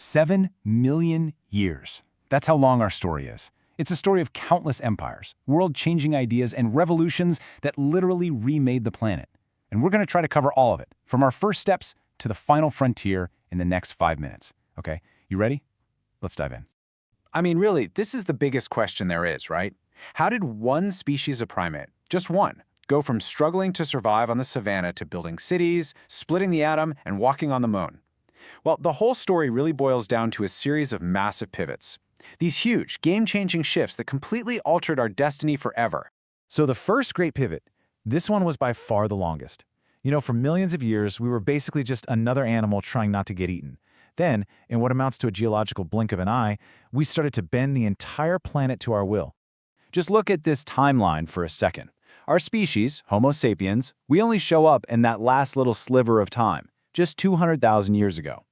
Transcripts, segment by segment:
7 million years. That's how long our story is. It's a story of countless empires, world-changing ideas, and revolutions that literally remade the planet. And we're going to try to cover all of it, from our first steps to the final frontier in the next 5 minutes. Okay, you ready? Let's dive in. I mean, really, this is the biggest question there is, right? How did one species of primate, just one, go from struggling to survive on the savannah to building cities, splitting the atom, and walking on the moon? Well, the whole story really boils down to a series of massive pivots. These huge, game-changing shifts that completely altered our destiny forever. So the first great pivot, this one was by far the longest. For millions of years, we were basically just another animal trying not to get eaten. Then, in what amounts to a geological blink of an eye, we started to bend the entire planet to our will. Just look at this timeline for a second. Our species, Homo sapiens, we only show up in that last little sliver of time, just 200,000 years ago.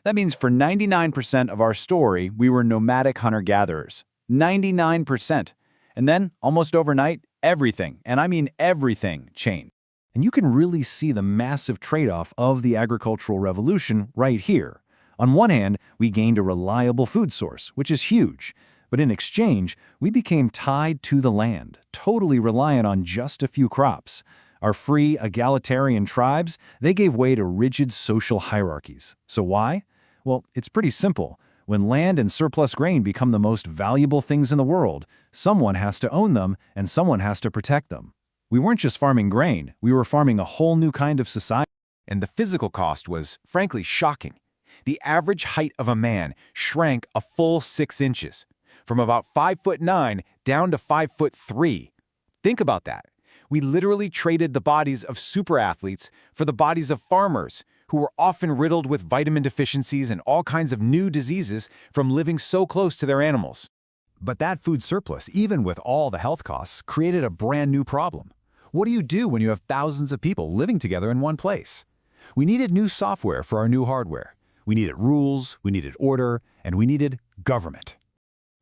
That means for 99% of our story, we were nomadic hunter-gatherers. 99%. And then, almost overnight, everything, and I mean everything, changed. And you can really see the massive trade-off of the agricultural revolution right here. On one hand, we gained a reliable food source, which is huge. But in exchange, we became tied to the land, totally reliant on just a few crops. Our free, egalitarian tribes, they gave way to rigid social hierarchies. So why? Well, it's pretty simple. When land and surplus grain become the most valuable things in the world, someone has to own them and someone has to protect them. We weren't just farming grain, we were farming a whole new kind of society. And the physical cost was, frankly, shocking. The average height of a man shrank a full 6 inches, from about 5'9" down to 5'3". Think about that. We literally traded the bodies of super athletes for the bodies of farmers, who were often riddled with vitamin deficiencies and all kinds of new diseases from living so close to their animals. But that food surplus, even with all the health costs, created a brand new problem. What do you do when you have thousands of people living together in one place? We needed new software for our new hardware. We needed rules, we needed order, and we needed government.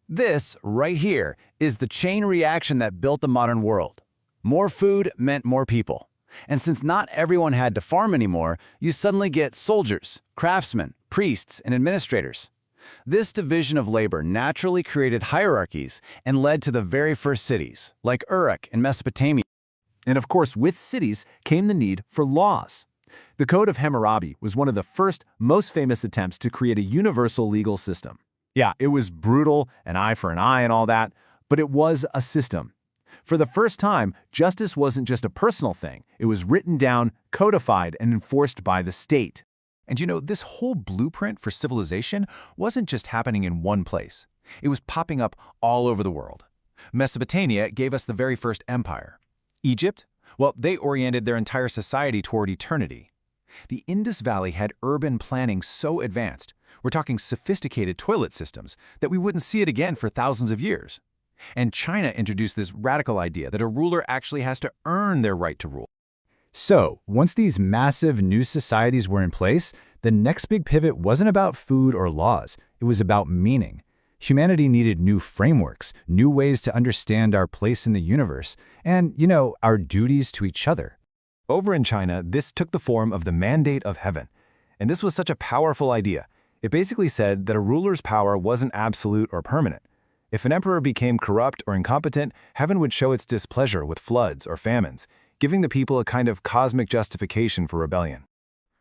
This, right here, is the chain reaction that built the modern world. More food meant more people. And since not everyone had to farm anymore, you suddenly get soldiers, craftsmen, priests, and administrators. This division of labor naturally created hierarchies and led to the very first cities, like Uruk in Mesopotamia. And of course, with cities came the need for laws. The Code of Hammurabi was one of the first, most famous attempts to create a universal legal system. Yeah, it was brutal, an eye for an eye and all that, but it was a system. For the first time, justice wasn't just a personal thing. It was written down, codified, and enforced by the state. And this whole blueprint for civilization wasn't just happening in one place. It was popping up all over the world. Mesopotamia gave us the very first empire. Egypt? Well, they oriented their entire society toward eternity. The Indus Valley had urban planning so advanced, we're talking sophisticated toilet systems, that we wouldn't see it again for thousands of years. And China introduced this radical idea that a ruler actually has to earn their right to rule. So, once these massive new societies were in place, the next big pivot wasn't about food or laws, it was about meaning. Humanity needed new frameworks, new ways to understand our place in the universe, and, our duties to each other. Over in China, this took the form of the Mandate of Heaven. And this was such a powerful idea. It basically said that a ruler's power wasn't absolute or permanent. If an emperor became corrupt or incompetent, heaven would show its displeasure with floods or famines, giving the people a kind of cosmic justification for rebellion.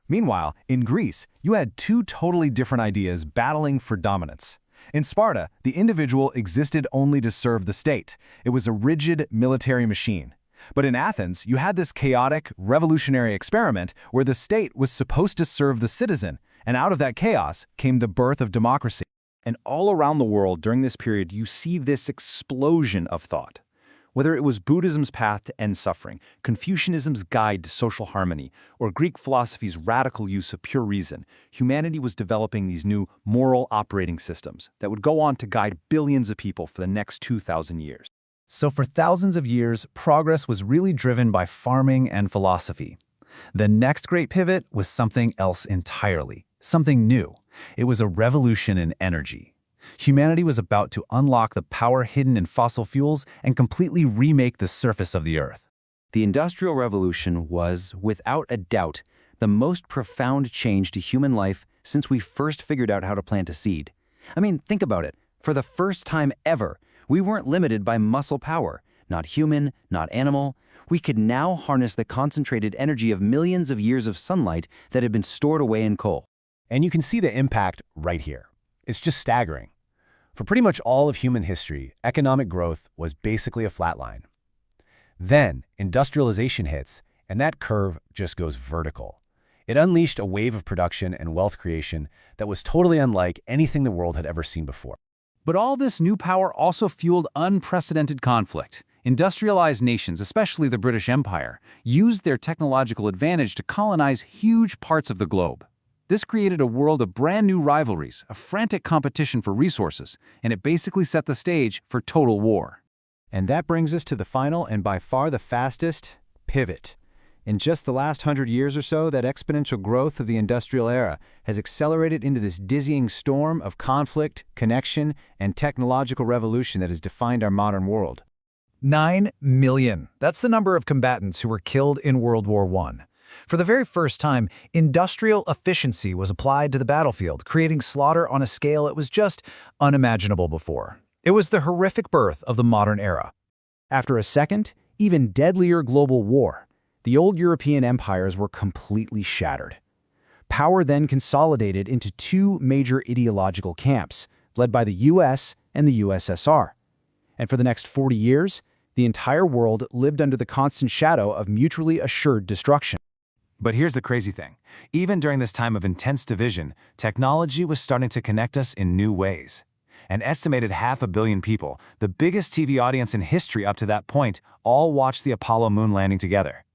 Meanwhile, in Greece, you had two totally different ideas battling for dominance. In Sparta, the individual existed only to serve the state. It was a rigid military machine. But in Athens, you had this chaotic, revolutionary experiment where the state was supposed to serve the citizen, and out of that chaos came the birth of democracy. And all around the world during this period, you see this explosion of thought. Whether it was Buddhism's path to end suffering, Confucianism's guide to social harmony, or Greek philosophy's radical use of pure reason, humanity was developing these new moral operating systems that would go on to guide billions of people for the next 2,000 years. So for thousands of years, progress was really driven by farming and philosophy. The next great pivot was something else entirely, something new. It was a revolution in energy. Humanity was about to unlock the power hidden in fossil fuels and completely remake the surface of the Earth. The Industrial Revolution was, without a doubt, the most profound change to human life since we first figured out how to plant a seed. I mean, think about it. For the first time ever, we weren't limited by muscle power, not human, not animal. We could now harness the concentrated energy of millions of years of sunlight that had been stored away in coal. And you can see the impact right here. It's just staggering. For pretty much all of human history, economic growth was basically a flat line. Then, industrialization hits, and that curve just goes vertical. It unleashed a wave of production and wealth creation that was totally unlike anything the world had ever seen before. But all this new power also fueled unprecedented conflict. Industrialized nations, especially the British Empire, used their technological advantage to colonize huge parts of the globe. This created a world of brand new rivalries, a frantic competition for resources, and it basically set the stage for total war. And that brings us to the final and by far the fastest pivot. In just the last 100 years or so, that exponential growth of the industrial era has accelerated into this dizzying storm of conflict, connection, and technological revolution that has defined our modern world. 9 million. That's the number of combatants who were killed in World War I. For the very first time, industrial efficiency was applied to the battlefield, creating slaughter on a scale it was just unimaginable before. It was the horrific birth of the modern era. After a second, even deadlier global war, the old European empires were completely shattered. Power then consolidated into two major ideological camps, led by the US and the USSR. And for the next 40 years, the entire world lived under the constant shadow of mutually assured destruction. But here's the crazy thing. Even during this time of intense division, technology was starting to connect us in new ways. An estimated 500 million people, the biggest TV audience in history up to that point, all watched the Apollo moon landing together.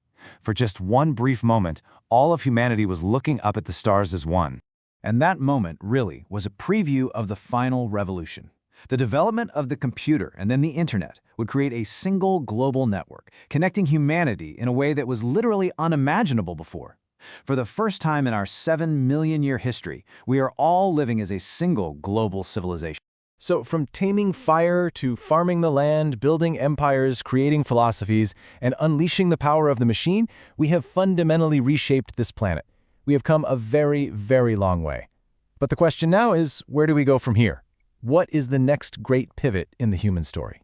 For just one brief moment, all of humanity was looking up at the stars as one. And that moment, really, was a preview of the final revolution. The development of the computer and then the internet would create a single global network, connecting humanity in a way that was literally unimaginable before. For the first time in our 7-million-year history, we are all living as a single global civilization. So from taming fire to farming the land, building empires, creating philosophies, and unleashing the power of the machine, we have fundamentally reshaped this planet. We have come a very, very long way. But the question now is, where do we go from here? What is the next great pivot in the human story?